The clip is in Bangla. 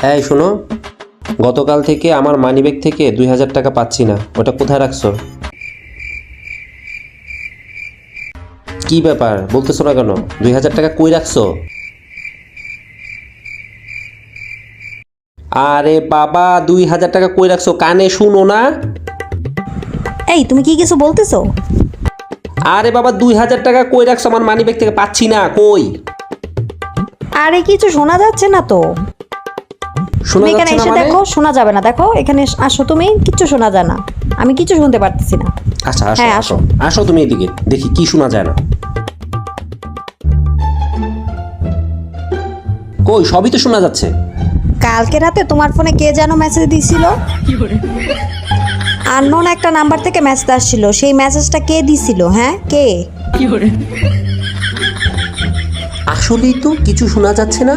এই শোনো, গতকাল থেকে আমার মানিব্যাগ থেকে 2000 টাকা পাচ্ছি না, ওটা কোথায় রাখছো? কি ব্যাপার বলতেছো না কেন? 2000 টাকা কই রাখছো? আরে বাবা, 2000 টাকা কই রাখছো? কানে শুনো না? এই তুমি কি কিছু বলতেছো? আরে বাবা, 2000 টাকা কই রাখছো? আমার মানিব্যাগ থেকে পাচ্ছি না, কই? আরে কিছু শোনা যাচ্ছে না তো। শোনা তুমি এখানে যাচ্ছে না এসে মানে? দেখো, শোনা যাবে না। দেখো এখানে আসো, তুমি কিচ্ছু শোনা যায় না। আমি কিছু শুনতে পারতেছি না। আচ্ছা আসো হ্যাঁ, আসো আসো। আসো তুমি এদিকে, দেখি কি শোনা যায় না। কই, সবই তো শোনা যাচ্ছে। কালকে রাতে তোমার ফোনে কে যেন মেসেজ দিছিল? আননোন একটা নাম্বার থেকে মেসেজ আসছিল। সেই মেসেজটা কে দিছিল? হ্যাঁ, কে? আসলেই তো কিছু শোনা যাচ্ছে না।